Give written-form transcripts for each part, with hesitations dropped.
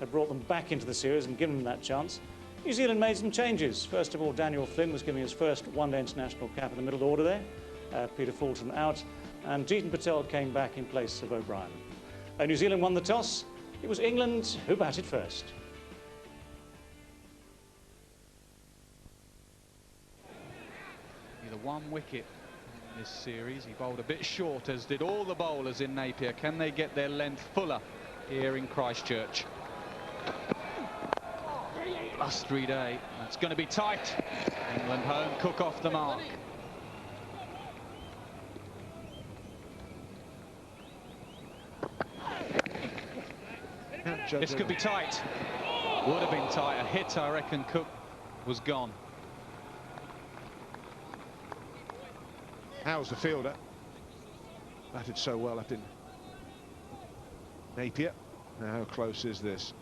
had brought them back into the series and given them that chance. New Zealand made some changes. First of all, Daniel Flynn was given his first one-day international cap in the middle order there. Peter Fulton out, and Jeetan Patel came back in place of O'Brien. New Zealand won the toss. It was England who batted first. Either one wicket in this series. He bowled a bit short, as did all the bowlers in Napier. Can they get their length fuller here in Christchurch? Last 3 day. That's going to be tight. England home, Cook off the mark. This could be tight. Would have been tight. A hit, I reckon. Cook was gone. How's the fielder? Batted so well up in Napier. Now, how close is this?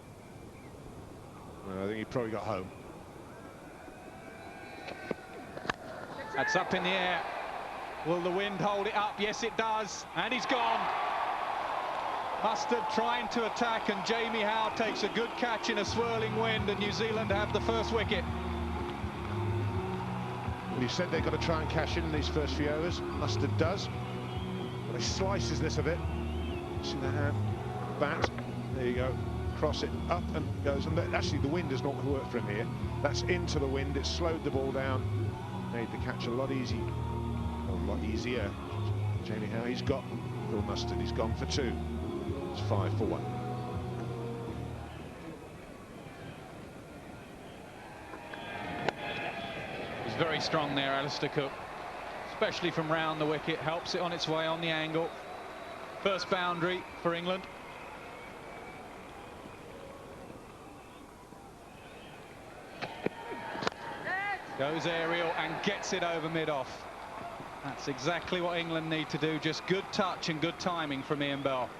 Well, I think he probably got home. That's up in the air. Will the wind hold it up? Yes, it does. And he's gone. Mustard trying to attack, and Jamie Howe takes a good catch in a swirling wind, and New Zealand have the first wicket. Well, you said they've got to try and cash in these first few overs. Mustard does. But he slices this a bit. See the hand, bat. There you go. Cross it up and goes. And actually, the wind has not worked for him here. That's into the wind. It slowed the ball down. Made the catch a lot easier. Jamie Howe, he's got Phil Mustard. He's gone for 2. It's 5 for 1. He's very strong there, Alistair Cook, especially from round the wicket. Helps it on its way on the angle. First boundary for England. Goes aerial and gets it over mid-off. That's exactly what England need to do. Just good touch and good timing from Ian Bell.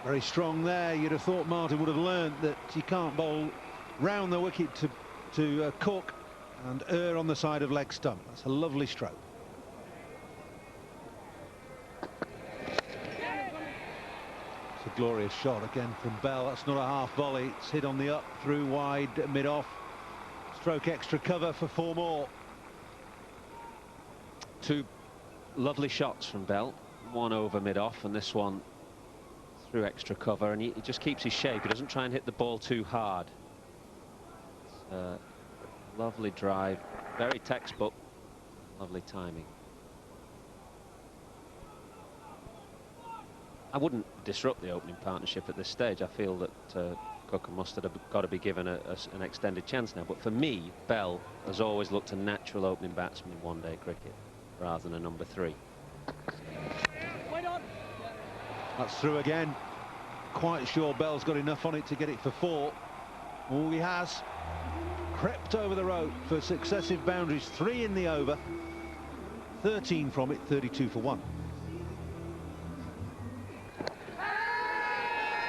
Very strong there. You'd have thought Martin would have learned that you can't bowl round the wicket to Cook and err on the side of leg stump. That's a lovely stroke. It's a glorious shot again from Bell. That's not a half volley. It's hit on the up, through wide, mid-off. Stroke extra cover for 4 more. 2 lovely shots from Bell. One over mid-off, and this one through extra cover, and he just keeps his shape. He doesn't try and hit the ball too hard. It's a lovely drive, very textbook, lovely timing. I wouldn't disrupt the opening partnership at this stage. I feel that Cook and Mustard have got to be given an extended chance now. But for me, Bell has always looked a natural opening batsman in one-day cricket rather than a number 3. That's through again. Quite sure Bell's got enough on it to get it for 4. Oh, he has. Crept over the rope for successive boundaries. 3 in the over. 13 from it, 32 for 1.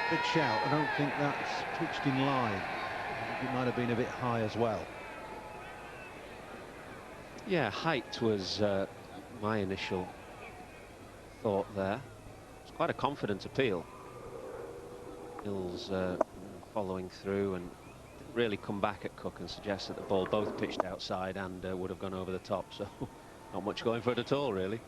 Good shout. I don't think that's pitched in line. I think it might have been a bit high as well. Yeah, height was my initial thought there. It's quite a confident appeal. Hills following through and didn't really come back at Cook and suggest that the ball both pitched outside and would have gone over the top. So not much going for it at all, really.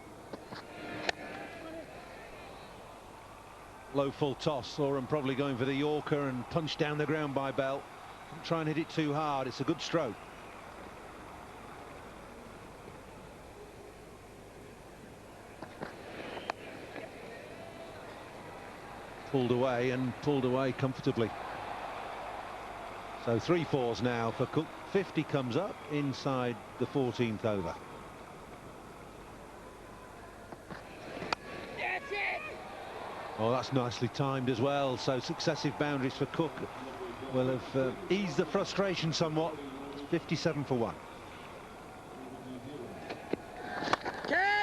Low full toss, saw him probably going for the Yorker and punched down the ground by Bell. Don't try and hit it too hard. It's a good stroke. Pulled away and pulled away comfortably. So 3 fours now for Cook. 50 comes up inside the 14th over. Oh, that's nicely timed as well. So successive boundaries for Cook will have eased the frustration somewhat. It's 57 for 1.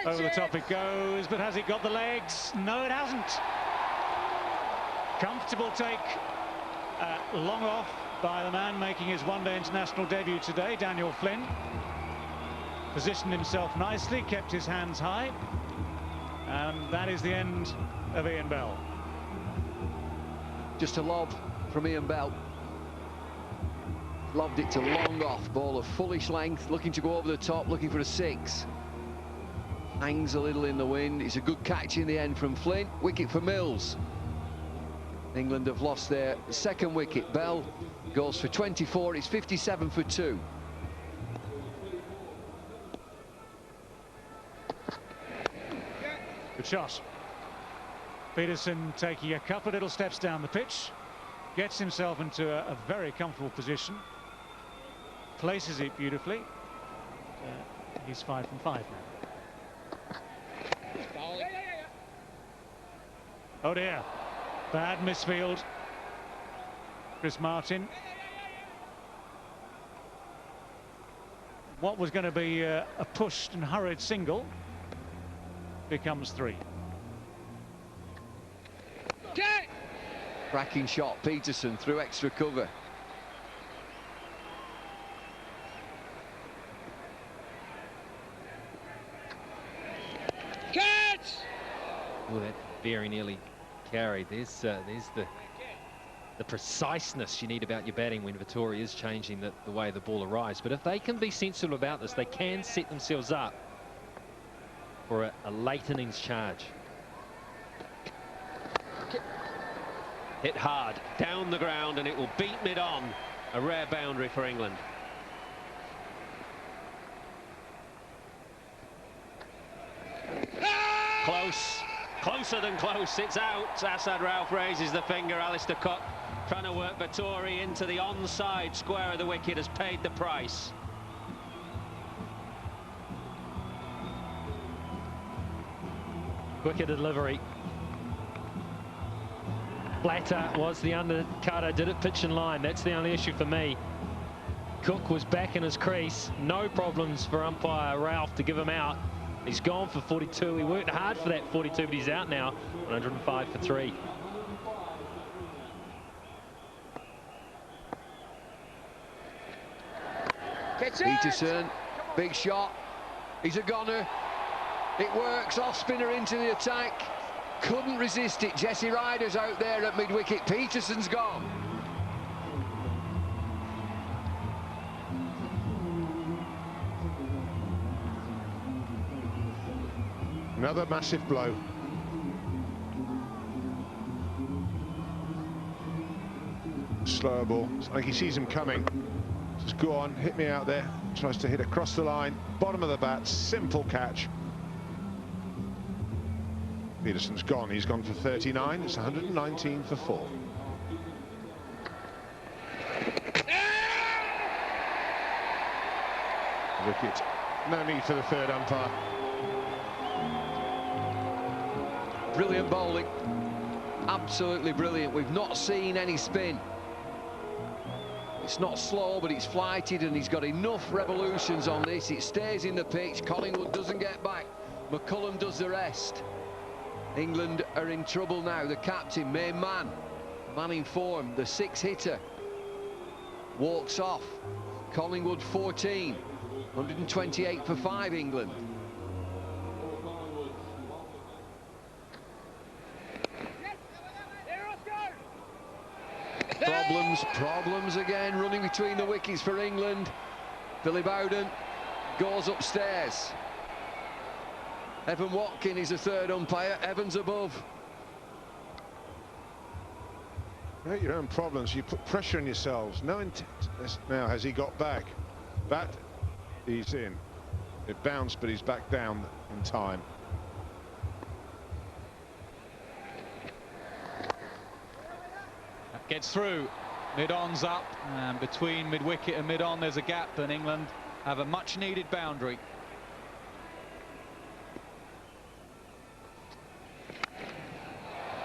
Over the top it goes, but has it got the legs? No, it hasn't. Comfortable take, long off by the man making his one-day international debut today, Daniel Flynn. Positioned himself nicely, kept his hands high, And that is the end of Ian Bell. Just a lob from Ian Bell. Lobbed it to long off, ball of fullish length, looking to go over the top, looking for a 6. Hangs a little in the wind. It's a good catch in the end from Flynn. Wicket for Mills. England have lost their second wicket. Bell goes for 24. It's 57 for 2. Good shot. Peterson taking a couple of little steps down the pitch, gets himself into a very comfortable position, places it beautifully. He's 5 from 5 now. Oh dear, bad misfield. Chris Martin. What was going to be a pushed and hurried single becomes 3. Cracking shot, Peterson through extra cover. Oh, that very nearly carried. There's the preciseness you need about your batting when Vittori is changing the way the ball arrives. But if they can be sensible about this, they can set themselves up for a late innings charge. Hit hard, down the ground, and it will beat mid-on. A rare boundary for England. Close. Closer than close, it's out. Asad Rauf raises the finger. Alistair Cook trying to work Vittori into the onside square of the wicket, has paid the price. Quicker delivery. Flatter was the undercutter, did it pitch in line? That's the only issue for me. Cook was back in his crease. No problems for umpire Rauf to give him out. He's gone for 42. He worked hard for that 42, but he's out now. 105 for 3. Peterson, big shot. He's a goner. It works, off spinner into the attack. Couldn't resist it. Jesse Ryder's out there at mid-wicket. Peterson's gone. Another massive blow. Slower ball. It's like he sees him coming. Just go on, hit me out there. Tries to hit across the line. Bottom of the bat, simple catch. Peterson's gone. He's gone for 39. It's 119 for 4. Wicket. No need for the third umpire. Brilliant bowling. Absolutely brilliant. We've not seen any spin. It's not slow, but it's flighted, and he's got enough revolutions on this. It stays in the pitch. Collingwood doesn't get back. McCullum does the rest. England are in trouble now. The captain, main man in form, the 6-hitter, walks off. Collingwood 14. 128 for 5, England. Problems again, running between the wickets for England. Billy Bowden goes upstairs. Evan Watkin is the third umpire. Evans above. Create your own problems. You put pressure on yourselves. No intent. Now, has he got back? Bat, he's in. It bounced, but he's back down in time. That gets through. Mid-on's up, and between mid-wicket and mid-on there's a gap, and England have a much-needed boundary.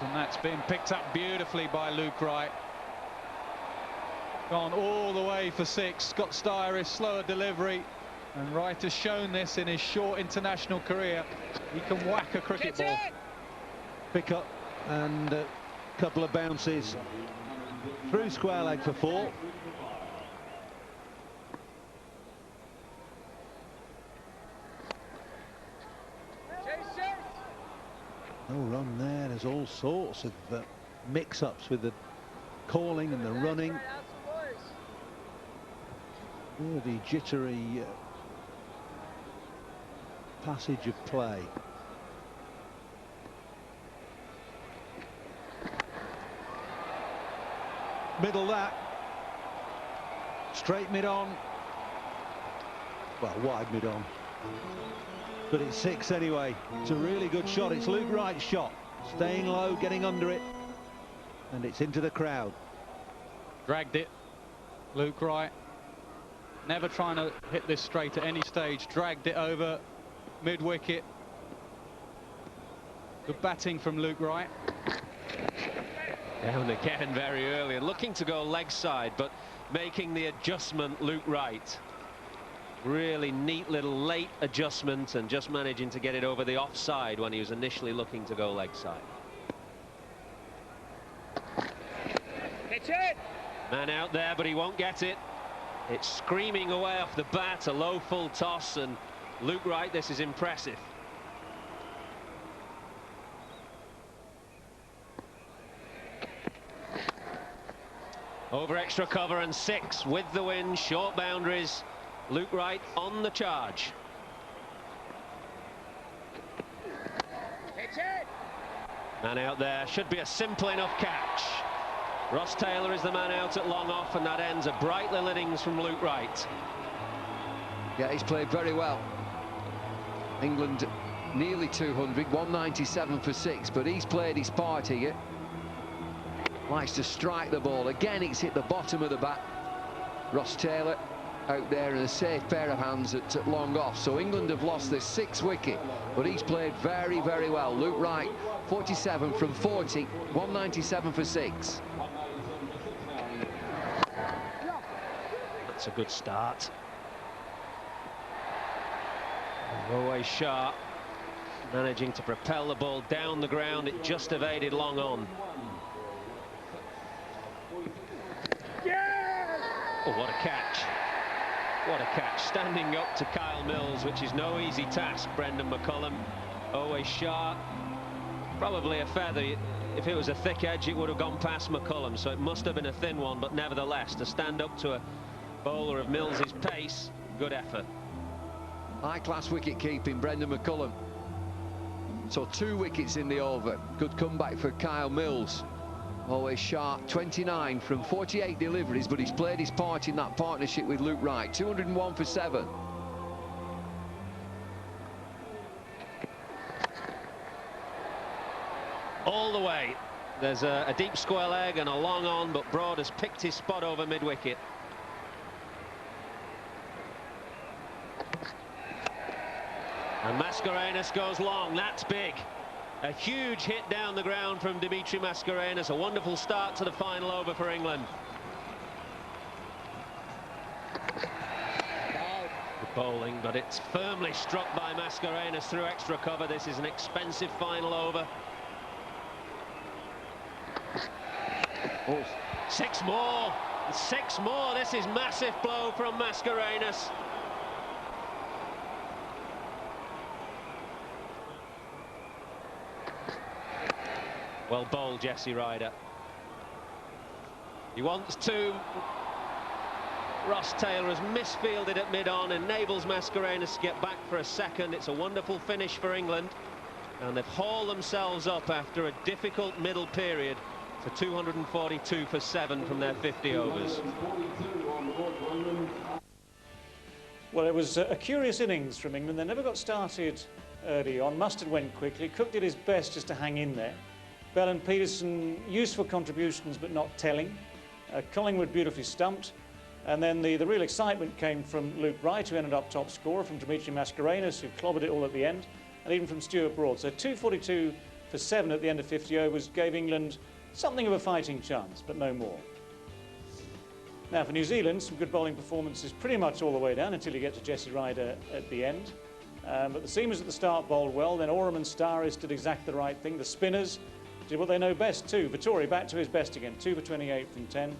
And that's been picked up beautifully by Luke Wright. Gone all the way for 6. Scott Styris, slower delivery, and Wright has shown this in his short international career. He can whack a cricket ball. Pick up and a couple of bounces through square leg for 4. No run there. There's all sorts of mix-ups with the calling and the running. Oh, the jittery passage of play. Middle that. Straight mid-on. Well, wide mid-on. But it's 6 anyway. It's a really good shot. It's Luke Wright's shot. Staying low, getting under it. And it's into the crowd. Dragged it. Luke Wright. Never trying to hit this straight at any stage. Dragged it over mid-wicket. Good batting from Luke Wright. Down again very early, and looking to go leg side, but making the adjustment, Luke Wright. Really neat little late adjustment, and just managing to get it over the offside when he was initially looking to go leg side. Pitch it! Man out there, but he won't get it. It's screaming away off the bat, a low full toss, and Luke Wright, this is impressive. Over extra cover and 6 with the wind, short boundaries. Luke Wright on the charge. Man out there, should be a simple enough catch. Ross Taylor is the man out at long off, and that ends a bright little innings from Luke Wright. Yeah, he's played very well. England nearly 200, 197 for 6, but he's played his part here. Likes to strike the ball. Again, it's hit the bottom of the bat. Ross Taylor out there in a safe pair of hands at long off. So England have lost their 6th wicket, but he's played very, very well. Luke Wright, 47 from 40, 197 for 6. That's a good start. Always sharp, managing to propel the ball down the ground. It just evaded long on. Oh, what a catch. What a catch. Standing up to Kyle Mills, which is no easy task. Brendon McCullum, always sharp. Probably a feather. If it was a thick edge, it would have gone past McCullum, so it must have been a thin one, but nevertheless, to stand up to a bowler of Mills's pace, good effort. High-class wicket-keeping, Brendon McCullum. So 2 wickets in the over. Good comeback for Kyle Mills. Always sharp, 29 from 48 deliveries, but he's played his part in that partnership with Luke Wright. 201 for 7. All the way. There's a deep square leg and a long on, but Broad has picked his spot over mid-wicket. And Mascarenhas goes long. That's big. A huge hit down the ground from Dimitri Mascarenhas. A wonderful start to the final over for England. Good bowling, but it's firmly struck by Mascarenhas through extra cover. This is an expensive final over. Oh. 6 more. 6 more. This is massive blow from Mascarenhas. Well bowled, Jesse Ryder. He wants to. Ross Taylor has misfielded at mid-on, enables Mascarenhas to get back for a second. It's a wonderful finish for England, and they've hauled themselves up after a difficult middle period to 242 for 7 from their 50 overs. Well, it was a curious innings from England. They never got started early on. Mustard went quickly. Cook did his best just to hang in there. Bell and Peterson, useful contributions but not telling. Collingwood beautifully stumped. And then the real excitement came from Luke Wright, who ended up top scorer, from Dimitri Mascarenhas, who clobbered it all at the end, and even from Stuart Broad. So 242 for 7 at the end of 50 overs gave England something of a fighting chance, but no more. Now for New Zealand, some good bowling performances pretty much all the way down until you get to Jesse Ryder at the end. But the seamers at the start bowled well. Then Oram and Starris did exactly the right thing. The spinners did what they know best too. Vittori back to his best again, 2 for 28 from 10.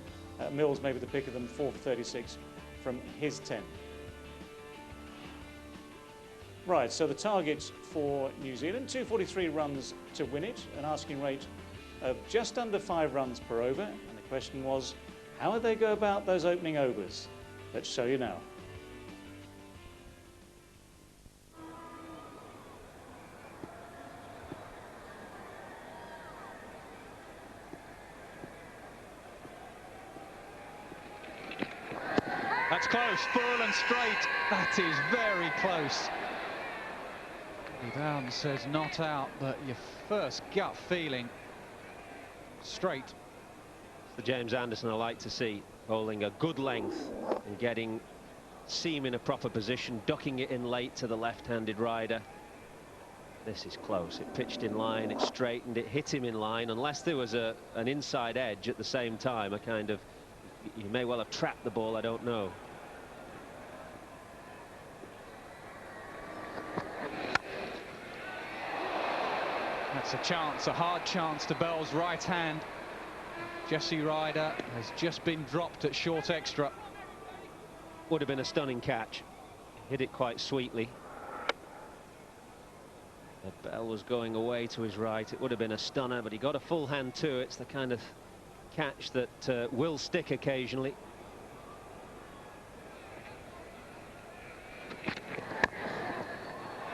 Mills maybe the pick of them, 4 for 36 from his 10. Right, so the target for New Zealand, 243 runs to win it, an asking rate of just under 5 runs per over. And the question was, how would they go about those opening overs? Let's show you now. That's close, full and straight. That is very close. Down says not out, but your first gut feeling, straight. The James Anderson I like to see, bowling a good length and getting seam in a proper position, ducking it in late to the left-handed rider. This is close. It pitched in line, it straightened, it hit him in line. Unless there was an inside edge at the same time, a kind of, you may well have trapped the ball, I don't know. That's a chance, a hard chance to Bell's right hand. Jesse Ryder has just been dropped at short extra. Would have been a stunning catch. Hit it quite sweetly. The Bell was going away to his right. It would have been a stunner, but he got a full hand too. It's the kind of catch that will stick occasionally.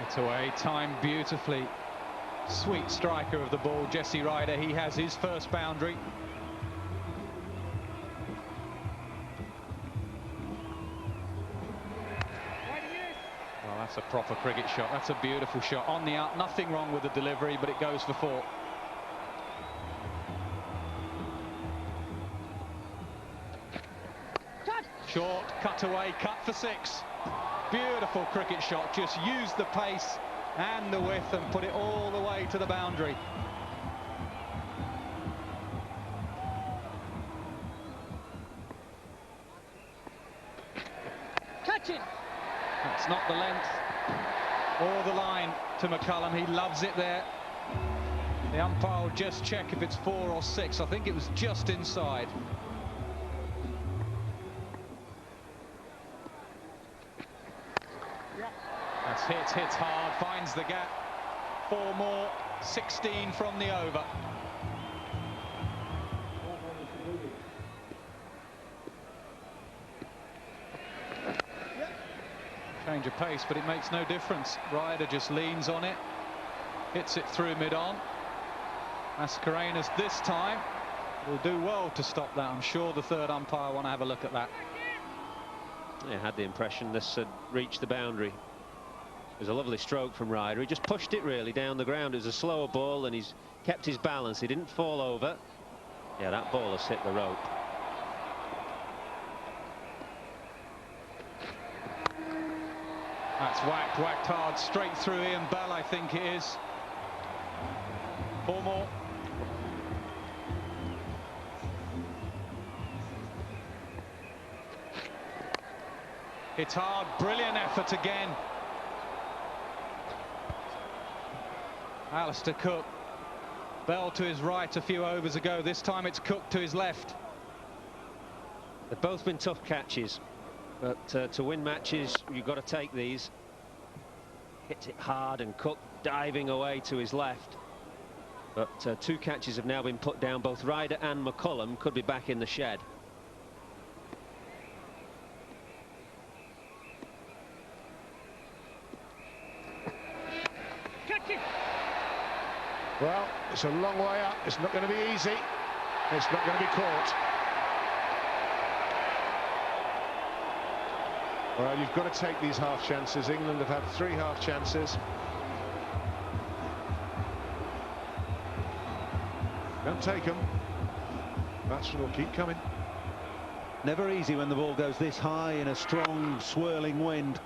It's away, timed beautifully. Sweet striker of the ball, Jesse Ryder. He has his first boundary. Well, that's a proper cricket shot. That's a beautiful shot. On the up, nothing wrong with the delivery, but it goes for 4. Short, cut away, cut for 6. Beautiful cricket shot. Just used the pace and the width and put it all the way to the boundary. Catch it! That's not the length or the line to McCullum. He loves it there. The umpire will just check if it's 4 or 6. I think it was just inside. That's hits hard, finds the gap. 4 more, 16 from the over. Change of pace, but it makes no difference. Ryder just leans on it, hits it through mid-on. Mascarenas this time will do well to stop that. I'm sure the third umpire want to have a look at that. Yeah, I had the impression this had reached the boundary. It was a lovely stroke from Ryder. He just pushed it really down the ground. It was a slower ball and he's kept his balance. He didn't fall over. Yeah, that ball has hit the rope. That's whacked hard straight through Ian Bell, I think it is. 4 more. It's hard, brilliant effort again. Alistair Cook. Bell to his right a few overs ago. This time it's Cook to his left. They've both been tough catches, but to win matches, you've got to take these. Hit it hard and Cook diving away to his left. But 2 catches have now been put down. Both Ryder and McCullum could be back in the shed. Well, it's a long way up. It's not going to be easy. It's not going to be caught. Well, you've got to take these half chances. England have had 3 half chances. Don't take them. Batsmen will keep coming. Never easy when the ball goes this high in a strong swirling wind.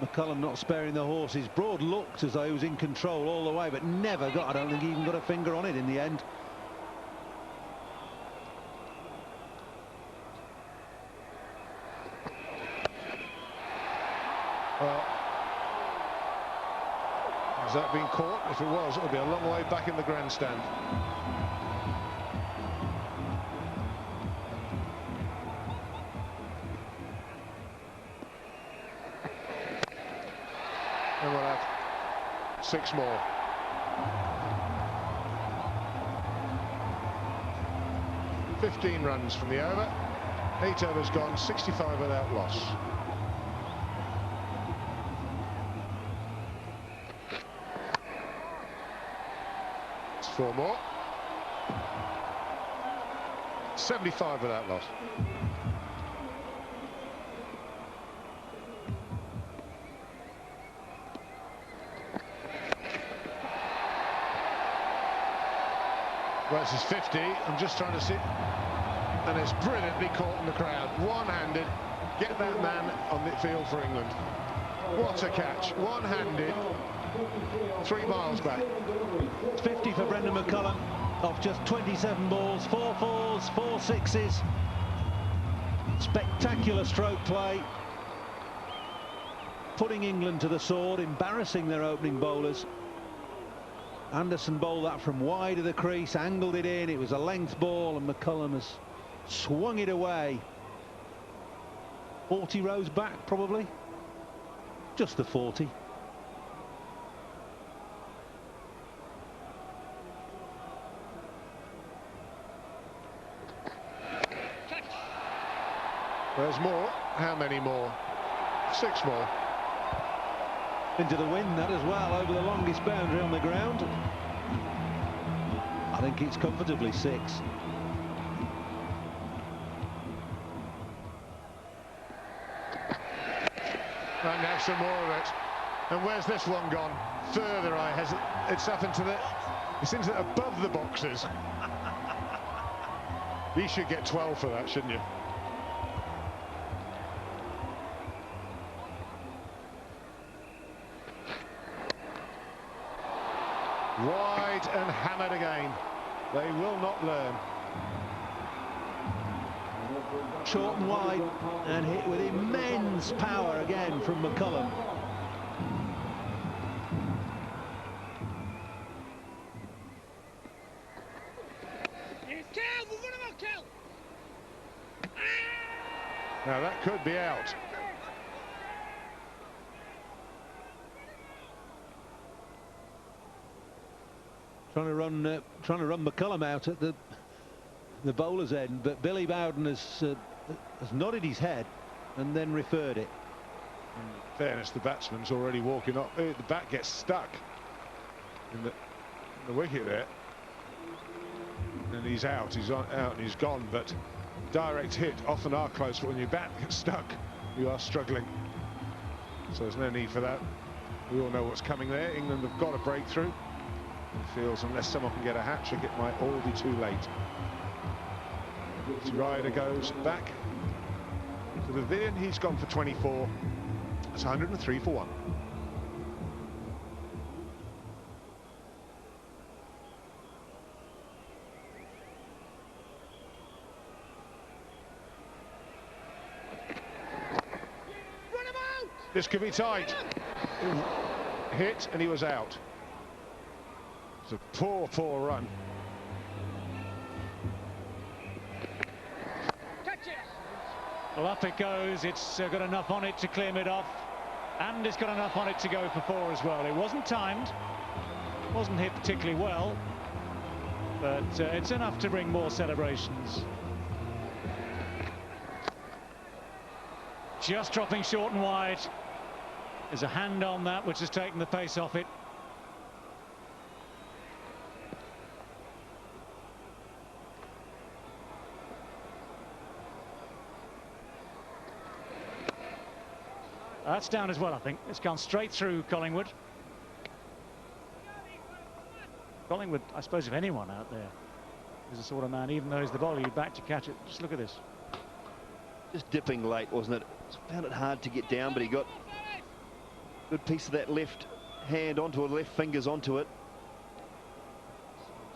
McCullum not sparing the horses. Broad looked as though he was in control all the way, but never got, I don't think he even got a finger on it in the end. Well, has that been caught? If it was, it'll be a long way back in the grandstand. And well, 6 more. "15 runs from the over, 8 overs gone, 65 without loss." It's 4 more. 75 without loss. Well, this is 50. I'm just trying to see. And it's brilliantly caught in the crowd. One-handed. Get that man on the field for England. What a catch. One-handed. 3 miles back. 50 for Brendon McCullum off just 27 balls, 4 fours, 4 sixes. Spectacular stroke play. Putting England to the sword, embarrassing their opening bowlers. Anderson bowled that from wide of the crease, angled it in. It was a length ball, and McCullum has swung it away. 40 rows back, probably. Just the 40. There's more. How many more? 6 more. Into the wind, that as well, over the longest boundary on the ground. I think it's comfortably 6. And have some more of it. And where's this one gone? Further, it's up into the... It's into above the boxes. You should get 12 for that, shouldn't you? Wide and hammered again. They will not learn. Short and wide, and hit with immense power again from McCullum. Now that could be out. Trying to run McCullum out at the bowler's end, but Billy Bowden has nodded his head and then referred it. In fairness, the batsman's already walking up. The bat gets stuck in the wicket there, and he's out. He's out and he's gone. But direct hit often are close, but when your bat gets stuck, you are struggling. So there's no need for that. We all know what's coming there. England have got a breakthrough. It feels unless someone can get a hat-trick, it might all be too late. Ryder goes back to the pavilion. He's gone for 24. That's 103 for 1. Run him out! This could be tight. Hit and he was out. It's a poor run. Well, up it goes. It's got enough on it to clear mid off, and it's got enough on it to go for 4 as well. It wasn't timed, wasn't hit particularly well, but it's enough to bring more celebrations. Just dropping short and wide. There's a hand on that which has taken the pace off it. That's down as well, I think. It's gone straight through Collingwood. Collingwood, I suppose, if anyone out there is the sort of man, even though he's the bowler, you'd back to catch it. Just look at this. Just dipping late, wasn't it? Found it hard to get down, but he got a good piece of that left hand onto it, left fingers onto it.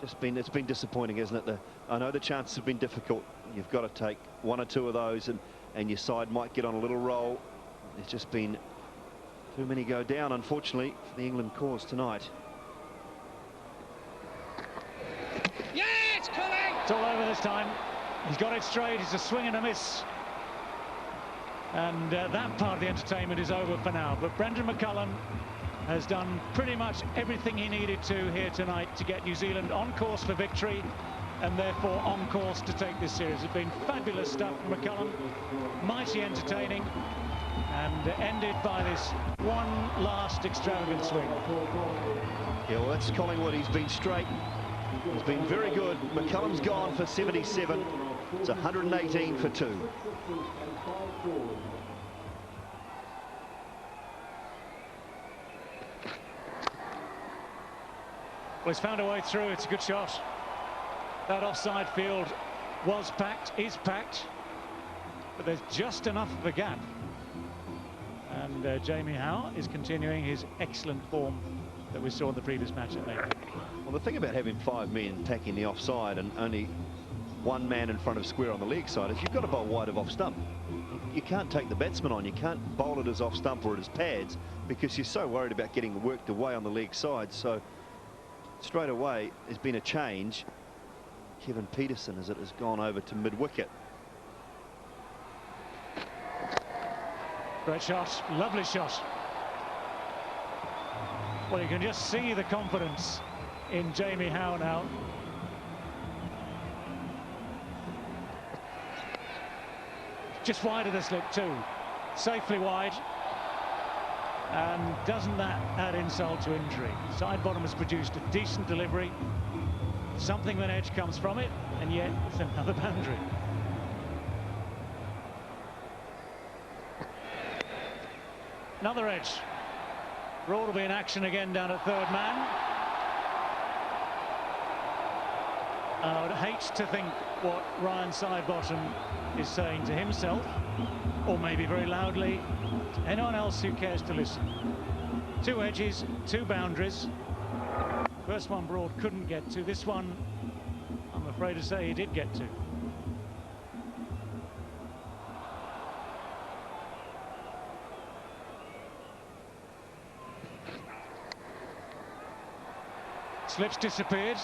It's been disappointing, isn't it? I know the chances have been difficult. You've got to take 1 or 2 of those, and your side might get on a little roll. There's just been too many go down, unfortunately, for the England cause tonight. Yeah, it's coming! It's all over this time. He's got it straight. It's a swing and a miss. And that part of the entertainment is over for now. But Brendon McCullum has done pretty much everything he needed to here tonight to get New Zealand on course for victory and therefore on course to take this series. It's been fabulous stuff from McCullum, mighty entertaining, and ended by this one last extravagant swing. Yeah, well, that's Collingwood. He's been straight. He's been very good. McCullum's gone for 77. It's 118 for 2. Well, he's found a way through. It's a good shot. That offside field was packed, is packed, but there's just enough of a gap. And Jamie Howe is continuing his excellent form that we saw in the previous match at Napier. Well, the thing about having 5 men packing the offside and only 1 man in front of square on the leg side is you've got to bowl wide of off stump. You can't take the batsman on. You can't bowl it as off stump or as pads because you're so worried about getting worked away on the leg side. So straight away there's been a change. Kevin Peterson as it has gone over to mid-wicket. Great shot, lovely shot. Well, you can just see the confidence in Jamie Howe now. Just wide of the slip too, safely wide. And doesn't that add insult to injury? Side bottom has produced a decent delivery. Something of an edge comes from it, and yet it's another boundary. Another edge. Broad will be in action again down at third man. I would hate to think what Ryan Sidebottom is saying to himself, or maybe very loudly to anyone else who cares to listen. 2 edges, 2 boundaries. First one Broad couldn't get to. This one, I'm afraid to say, he did get to. Slips disappeared,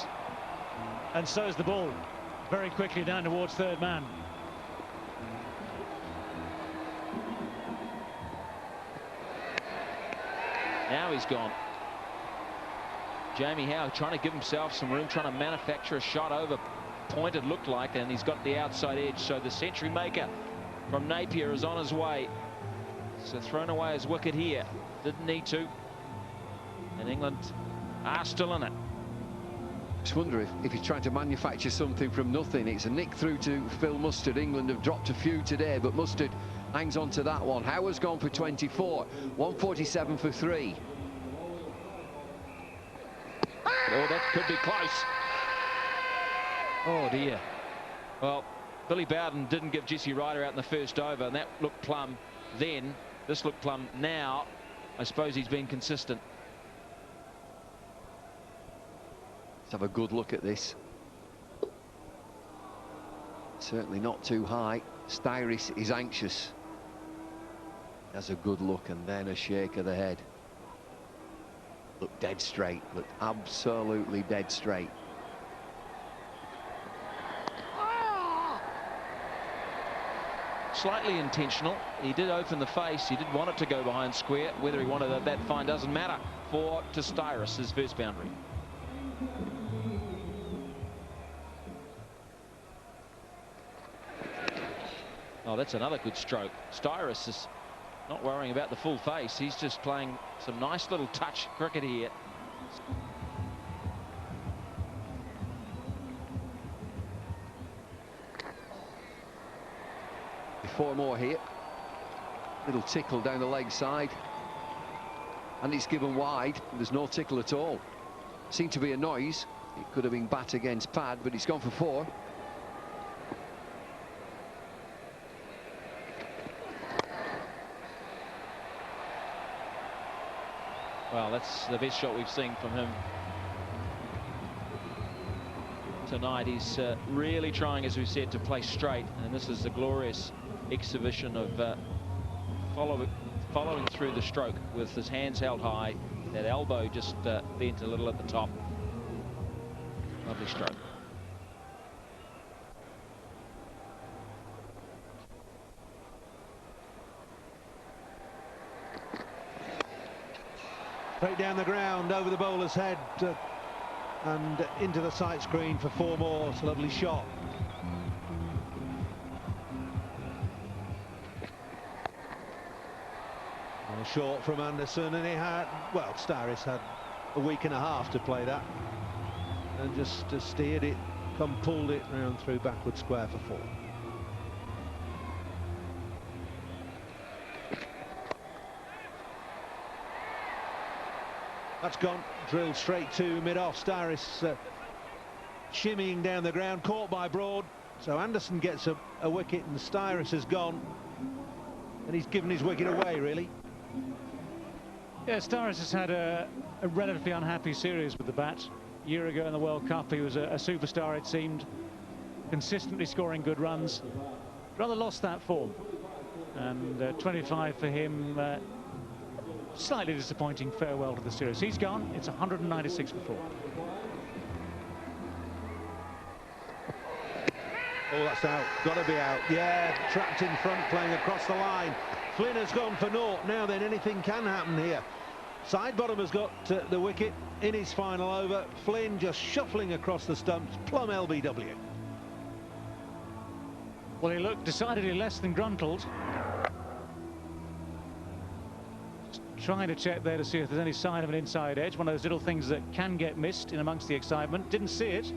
and so's the ball. Very quickly down towards third man. Now he's gone. Jamie Howe trying to give himself some room, trying to manufacture a shot over point, it looked like, and he's got the outside edge. So the century maker from Napier is on his way. So thrown away his wicket here. Didn't need to. And England are still in it. Just wonder if he's trying to manufacture something from nothing. It's a nick through to Phil Mustard. England have dropped a few today, but Mustard hangs on to that one. Howard's gone for 24, 147 for 3. Oh, that could be close. Oh dear. Well, Billy Bowden didn't give Jesse Ryder out in the first over, and that looked plumb then. This looked plumb now. I suppose he's been consistent. Let's have a good look at this. Certainly not too high. Styris is anxious. Has a good look, and then a shake of the head. Looked dead straight. Looked absolutely dead straight. Slightly intentional. He did open the face. He did want it to go behind square. Whether he wanted that fine doesn't matter for Styris, his first boundary. Oh, that's another good stroke. Styris is not worrying about the full face. He's just playing some nice little touch cricket here. Four more here. Little tickle down the leg side. And it's given wide. There's no tickle at all. Seemed to be a noise. It could have been bat against pad, but it's gone for 4. Well, that's the best shot we've seen from him tonight. He's really trying, as we said, to play straight, and this is a glorious exhibition of following through the stroke with his hands held high, that elbow just bent a little at the top. Lovely stroke. Straight down the ground, over the bowler's head, and into the sight screen for 4 more. It's a lovely shot. And a short from Anderson, and he had, well, Starris had a week and a half to play that, and just steered it, pulled it round through backward square for 4. That's gone, drilled straight to mid-off. Starris shimmying down the ground, caught by Broad. So Anderson gets a wicket and Starris has gone. And he's given his wicket away, really. Yeah, Starris has had a relatively unhappy series with the bat. A year ago in the World Cup, he was a superstar, it seemed. Consistently scoring good runs. Rather lost that form. And 25 for him. Slightly disappointing farewell to the series. He's gone. It's 196 for 4. Oh, that's out. Got to be out. Yeah, trapped in front, playing across the line. Flynn has gone for naught. Now then, anything can happen here. Sidebottom has got the wicket in his final over. Flynn just shuffling across the stumps. Plumb LBW. Well, he looked decidedly less than gruntled. Trying to check there to see if there's any sign of an inside edge. One of those little things that can get missed in amongst the excitement. Didn't see it.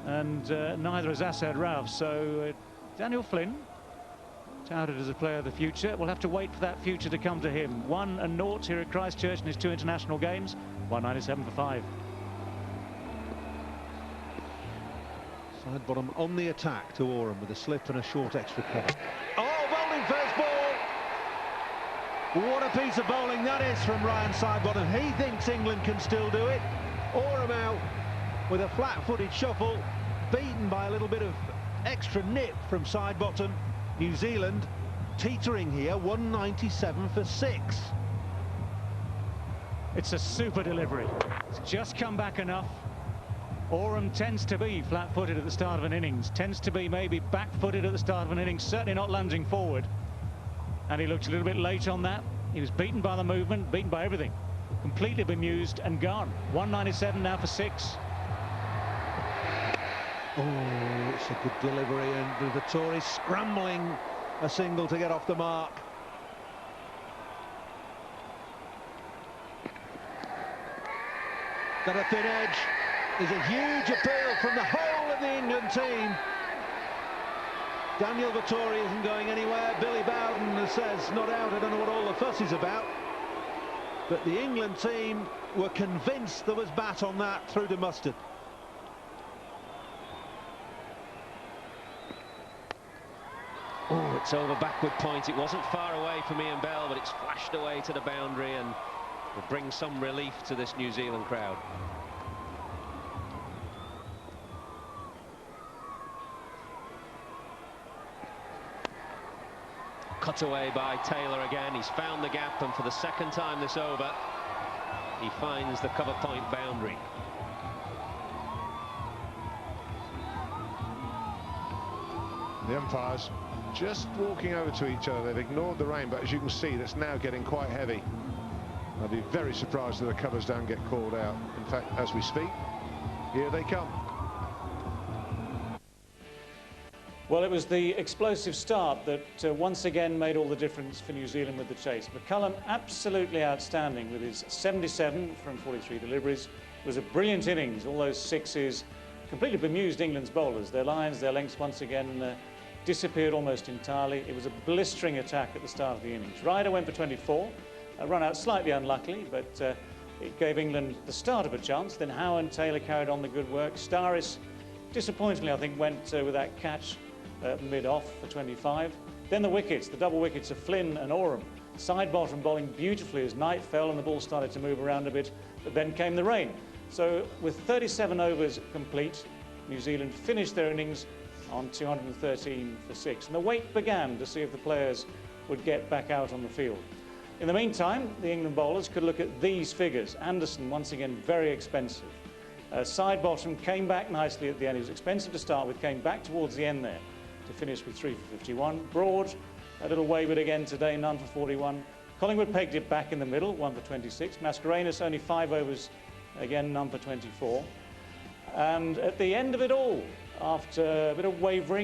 And neither has Asad Rauf. So Daniel Flynn, touted as a player of the future. We'll have to wait for that future to come to him. 1-0 here at Christchurch in his 2 international games. 197 for 5. Sidebottom on the attack to Oram with a slip and a short extra cover. Oh, bowling first ball. What a piece of bowling that is from Ryan Sidebottom. He thinks England can still do it. Oram out with a flat-footed shuffle, beaten by a little bit of extra nip from Sidebottom. New Zealand teetering here, 197 for 6. It's a super delivery. It's just come back enough. Oram tends to be flat-footed at the start of an innings, tends to be maybe back-footed at the start of an innings, certainly not lunging forward. And he looked a little bit late on that. He was beaten by the movement, beaten by everything. Completely bemused and gone. 197 now for 6. Oh, it's a good delivery, and Vettori scrambling a single to get off the mark. Got a thin edge. There's a huge appeal from the whole of the England team. Daniel Vettori isn't going anywhere. Billy Bowden says not out. I don't know what all the fuss is about. But the England team were convinced there was bat on that through to mustard. Oh, it's over backward point. It wasn't far away from Ian Bell, but it's flashed away to the boundary and will bring some relief to this New Zealand crowd. Cut away by Taylor again. He's found the gap, and for the second time this over, he finds the cover point boundary. The umpires just walking over to each other. They've ignored the rain, but as you can see, that's now getting quite heavy. I'd be very surprised if the covers don't get called out. In fact, as we speak, here they come. Well, it was the explosive start that once again made all the difference for New Zealand with the chase. McCullum absolutely outstanding with his 77 from 43 deliveries. It was a brilliant innings, all those sixes, completely bemused England's bowlers. Their lines, their lengths once again disappeared almost entirely. It was a blistering attack at the start of the innings. Ryder went for 24, run out slightly unluckily, but it gave England the start of a chance. Then Howe and Taylor carried on the good work. Starris, disappointingly, I think, went with that catch mid-off for 25. Then the wickets, the double wickets of Flynn and Oram. Sidebottom bowling beautifully as night fell and the ball started to move around a bit, but then came the rain. So with 37 overs complete, New Zealand finished their innings on 213 for 6. And the wait began to see if the players would get back out on the field. In the meantime, the England bowlers could look at these figures. Anderson, once again, very expensive. Sidebottom came back nicely at the end. He was expensive to start with, came back towards the end there to finish with 3 for 51. Broad, a little wayward again today, none for 41. Collingwood pegged it back in the middle, 1 for 26. Mascarenhas only 5 overs, again none for 24. And at the end of it all, after a bit of wavering,